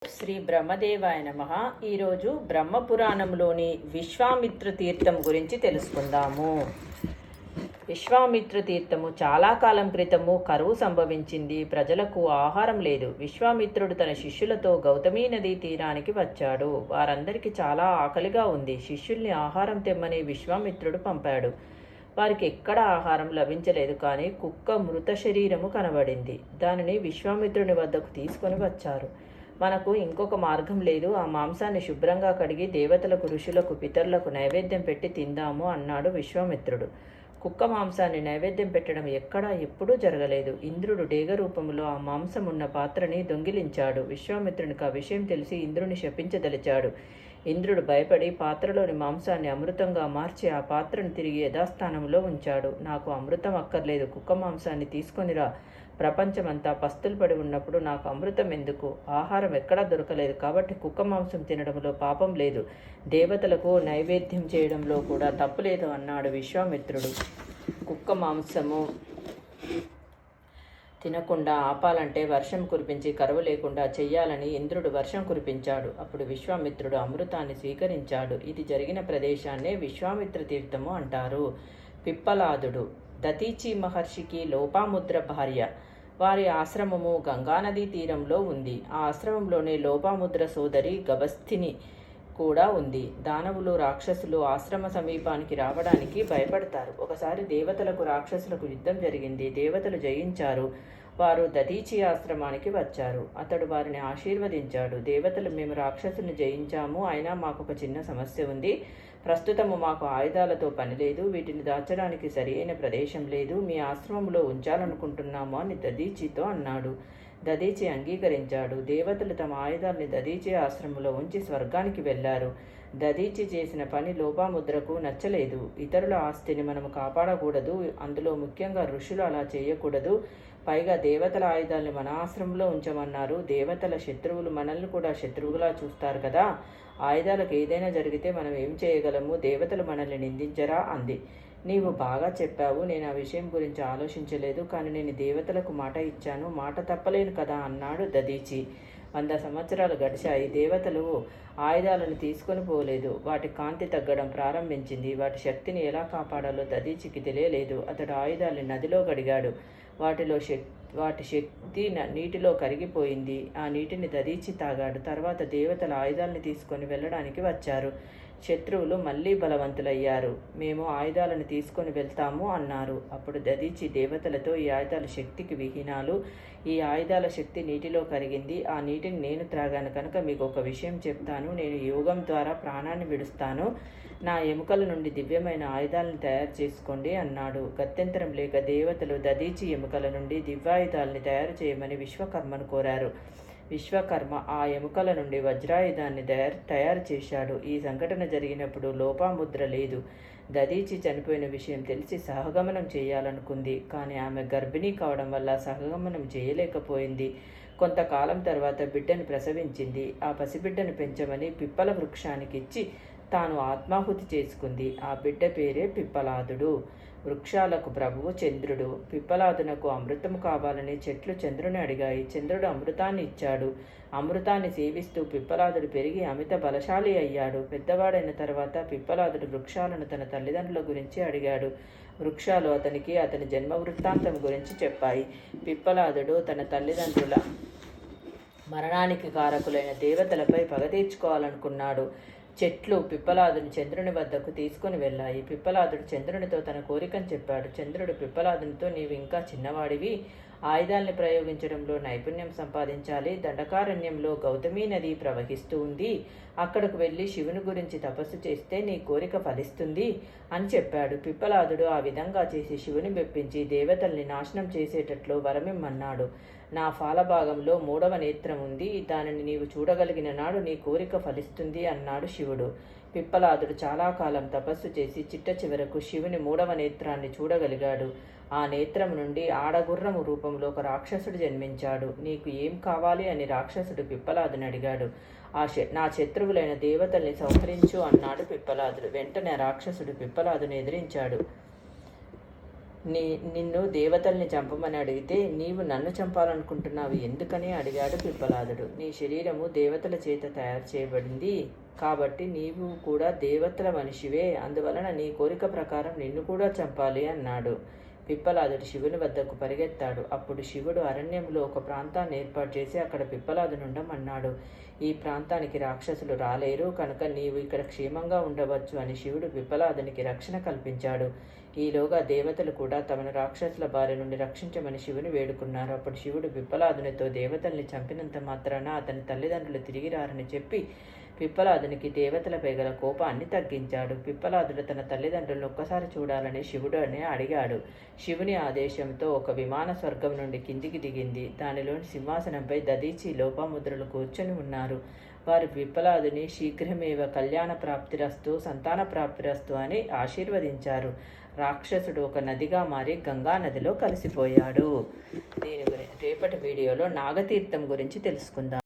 శ్రీ బ్రహ్మదేవాయ నమః. ఈరోజు బ్రహ్మపురాణంలోని విశ్వామిత్ర తీర్థం గురించి తెలుసుకుందాము. విశ్వామిత్ర తీర్థము చాలా కాలం క్రితము కరువు సంభవించింది. ప్రజలకు ఆహారం లేదు. విశ్వామిత్రుడు తన శిష్యులతో గౌతమీ నదీ తీరానికి వచ్చాడు. వారందరికీ చాలా ఆకలిగా ఉంది. శిష్యుల్ని ఆహారం తెమ్మని విశ్వామిత్రుడు పంపాడు. వారికి ఎక్కడ ఆహారం లభించలేదు. కానీ కుక్క మృత శరీరము కనబడింది. దానిని విశ్వామిత్రుని వద్దకు తీసుకొని వచ్చారు. మనకు ఇంకొక మార్గం లేదు. ఆ మాంసాన్ని శుభ్రంగా కడిగి దేవతలకు, ఋషులకు, పితరులకు నైవేద్యం పెట్టి తిందాము అన్నాడు విశ్వామిత్రుడు. కుక్క మాంసాన్ని నైవేద్యం పెట్టడం ఎక్కడా ఎప్పుడూ జరగలేదు. ఇంద్రుడు డేగ రూపంలో ఆ మాంసం ఉన్న పాత్రని దొంగిలించాడు. విశ్వామిత్రునికి ఆ విషయం తెలిసి ఇంద్రుని శపించదలిచాడు. ఇంద్రుడు భయపడి పాత్రలోని మాంసాన్ని అమృతంగా మార్చి ఆ పాత్రను తిరిగి యథాస్థానంలో ఉంచాడు. నాకు అమృతం అక్కర్లేదు, కుక్క మాంసాన్ని తీసుకొనిరా. ప్రపంచమంతా పస్తులు పడి ఉన్నప్పుడు నాకు అమృతం ఎందుకు? ఆహారం ఎక్కడా దొరకలేదు కాబట్టి కుక్క మాంసం తినడంలో పాపం లేదు, దేవతలకు నైవేద్యం చేయడంలో కూడా తప్పు లేదు అన్నాడు విశ్వామిత్రుడు. కుక్క మాంసము తినకుండా ఆపాలంటే వర్షం కురిపించి కరువు లేకుండా చెయ్యాలని ఇంద్రుడు వర్షం కురిపించాడు. అప్పుడు విశ్వామిత్రుడు అమృతాన్ని స్వీకరించాడు. ఇది జరిగిన ప్రదేశాన్నే విశ్వామిత్ర తీర్థము అంటారు. పిప్పలాదుడు దతీచి మహర్షికి లోపాముద్ర భార్య. వారి ఆశ్రమము గంగానదీ తీరంలో ఉంది. ఆ ఆశ్రమంలోనే లోపాముద్ర సోదరి గభస్థిని కూడా ఉంది. దానవులు, రాక్షసులు ఆశ్రమ సమీపానికి రావడానికి భయపడతారు. ఒకసారి దేవతలకు, రాక్షసులకు యుద్ధం జరిగింది. దేవతలు జయించారు. వారు దధీచి ఆశ్రమానికి వచ్చారు. అతడు వారిని ఆశీర్వదించాడు. దేవతలు, మేము రాక్షసుని జయించాము, అయినా మాకు ఒక చిన్న సమస్య ఉంది. ప్రస్తుతము మాకు ఆయుధాలతో పని లేదు. వీటిని దాచడానికి సరియైన ప్రదేశం లేదు. మీ ఆశ్రమంలో ఉంచాలనుకుంటున్నాము అని దధీచితో అన్నాడు. దధీచి అంగీకరించాడు. దేవతలు తమ ఆయుధాల్ని దధీచి ఆశ్రమంలో ఉంచి స్వర్గానికి వెళ్లారు. దధీచి చేసిన పని లోపాముద్రకు నచ్చలేదు. ఇతరుల ఆస్తిని మనము కాపాడకూడదు, అందులో ముఖ్యంగా ఋషులు అలా చేయకూడదు. పైగా దేవతల ఆయుధాల్ని మన ఆశ్రమంలో ఉంచమన్నారు. దేవతల శత్రువులు మనల్ని కూడా శత్రువులా చూస్తారు కదా. ఆయుధాలకు ఏదైనా జరిగితే మనం ఏం చేయగలము? దేవతలు మనల్ని నిందించరా అంది. నీవు బాగా చెప్పావు. నేను ఆ విషయం గురించి ఆలోచించలేదు. కానీ నేను దేవతలకు మాట ఇచ్చాను, మాట తప్పలేను కదా అన్నాడు దధీచి. 100 సంవత్సరాలు గడిచాయి. దేవతలు ఆయుధాలను తీసుకొని పోలేదు. వాటి కాంతి తగ్గడం ప్రారంభించింది. వాటి శక్తిని ఎలా కాపాడాలో దధీచికి తెలియలేదు. అతడు ఆయుధాలను నదిలో గడిగాడు. వాటి శక్తి నీటిలో కరిగిపోయింది. ఆ నీటిని దధీచి తాగాడు. తర్వాత దేవతల ఆయుధాలను తీసుకొని వెళ్ళడానికి వచ్చారు. శత్రువులు మళ్ళీ బలవంతులయ్యారు. మేము ఆయుధాలను తీసుకొని వెళ్తాము అన్నారు. అప్పుడు దధీచి దేవతలతో, ఈ ఆయుధాల శక్తికి విహీనాలు. ఈ ఆయుధాల శక్తి నీటిలో కరిగింది. ఆ నీటిని నేను త్రాగాను కనుక మీకు ఒక విషయం చెప్తాను. నేను యోగం ద్వారా ప్రాణాన్ని విడుస్తాను. నా ఎముకల నుండి దివ్యమైన ఆయుధాలను తయారు చేసుకోండి అన్నాడు. గత్యంతరం లేక దేవతలు దధీచి ఎముకల నుండి దివ్యాయుధాలని తయారు చేయమని విశ్వకర్మను కోరారు. విశ్వకర్మ ఆ ఎముకల నుండి వజ్రాయుధాన్ని తయారు చేశాడు. ఈ సంఘటన జరిగినప్పుడు లోపాముద్ర లేదు. దధీచి చనిపోయిన విషయం తెలిసి సహగమనం చేయాలనుకుంది. కానీ ఆమె గర్భిణీ కావడం వల్ల సహగమనం చేయలేకపోయింది. కొంతకాలం తర్వాత బిడ్డను ప్రసవించింది. ఆ పసిబిడ్డను పెంచమని పిప్పల వృక్షానికి ఇచ్చి తాను ఆత్మాహుతి చేసుకుంది. ఆ బిడ్డ పేరే పిప్పలాదుడు. వృక్షాలకు ప్రభువు చంద్రుడు. పిప్పలాదునకు అమృతం కావాలని చెట్లు చంద్రుని అడిగాయి. చంద్రుడు అమృతాన్ని ఇచ్చాడు. అమృతాన్ని సేవిస్తూ పిప్పలాదుడు పెరిగి అమిత బలశాలి అయ్యాడు. పెద్దవాడైన తర్వాత పిప్పలాదుడు వృక్షాలను తన తల్లిదండ్రుల గురించి అడిగాడు. వృక్షాలు అతనికి అతని జన్మ వృత్తాంతం గురించి చెప్పాయి. పిప్పలాదుడు తన తల్లిదండ్రుల మరణానికి కారకులైన దేవతలపై పగ తీర్చుకోవాలనుకున్నాడు. చెట్లు పిప్పలాదుని చంద్రుని వద్దకు తీసుకుని వెళ్ళాయి. పిప్పలాదుడు చంద్రునితో తన కోరికను చెప్పాడు. చంద్రుడు పిప్పలాదునితో, నీవు ఇంకా చిన్నవాడివి, ఆయుధాల్ని ప్రయోగించడంలో నైపుణ్యం సంపాదించాలి. దండకారణ్యంలో గౌతమీ నది ప్రవహిస్తూ ఉంది. అక్కడకు వెళ్ళి శివుని గురించి తపస్సు చేస్తే నీ కోరిక ఫలిస్తుంది అని చెప్పాడు. పిప్పలాదుడు ఆ విధంగా చేసి శివుని మెప్పించి దేవతల్ని నాశనం చేసేటట్లు వరమిమ్మన్నాడు. నా ఫాలభాగంలో 3వ నేత్రం ఉంది. దానిని నీవు చూడగలిగిన నాడు నీ కోరిక ఫలిస్తుంది అన్నాడు శివుడు. పిప్పలాదుడు చాలా కాలం తపస్సు చేసి చిట్ట చివరకు శివుని 3వ నేత్రాన్ని చూడగలిగాడు. ఆ నేత్రం నుండి ఆడగుర్రము రూపంలో ఒక రాక్షసుడు జన్మించాడు. నీకు ఏం కావాలి అని రాక్షసుడు పిప్పలాదుని అడిగాడు. నా శత్రువులైన దేవతల్ని సంహరించు అన్నాడు పిప్పలాదుడు. వెంటనే రాక్షసుడు పిప్పలాదుని ఎదిరించాడు. నిన్ను దేవతల్ని చంపమని అడిగితే నీవు నన్ను చంపాలనుకుంటున్నావు ఎందుకని అడిగాడు పిప్పలాదుడు. నీ శరీరము దేవతల చేత తయారు చేయబడింది కాబట్టి నీవు కూడా దేవతల మనిషివే, అందువలన నీ కోరిక ప్రకారం నిన్ను కూడా చంపాలి అన్నాడు. పిప్పలాదుడు శివుని వద్దకు పరిగెత్తాడు. అప్పుడు శివుడు అరణ్యంలో ఒక ప్రాంతాన్ని ఏర్పాటు చేసి అక్కడ పిప్పలాదునుండమన్నాడు. ఈ ప్రాంతానికి రాక్షసులు రాలేరు కనుక నీవు ఇక్కడ క్షేమంగా ఉండవచ్చు అని శివుడు పిప్పలాదునికి రక్షణ కల్పించాడు. ఈలోగా దేవతలు కూడా తమను రాక్షసుల బారి నుండి రక్షించమని శివుని వేడుకున్నారు. అప్పుడు శివుడు పిప్పలాదునితో దేవతల్ని చంపినంత మాత్రాన అతని తల్లిదండ్రులు తిరిగి రారని చెప్పి పిప్పలాదునికి దేవతలపై గల కోపాన్ని తగ్గించాడు. పిప్పలాదుడు తన తల్లిదండ్రులను ఒక్కసారి చూడాలని శివుడు అని అడిగాడు. శివుని ఆదేశంతో ఒక విమాన స్వర్గం నుండి కిందికి దిగింది. దానిలోని సింహాసనంపై దదీచి లోపాముద్రలు కూర్చొని ఉన్నారు. వారు పిప్పలాదుని శీఘ్రమేవ కళ్యాణ ప్రాప్తిరస్తు సంతాన ప్రాప్తిరస్తు అని ఆశీర్వదించారు. రాక్షసుడు ఒక నదిగా మారి గంగా నదిలో కలిసిపోయాడు. దీని గురించి రేపటి వీడియోలో నాగతీర్థం గురించి తెలుసుకుందాం.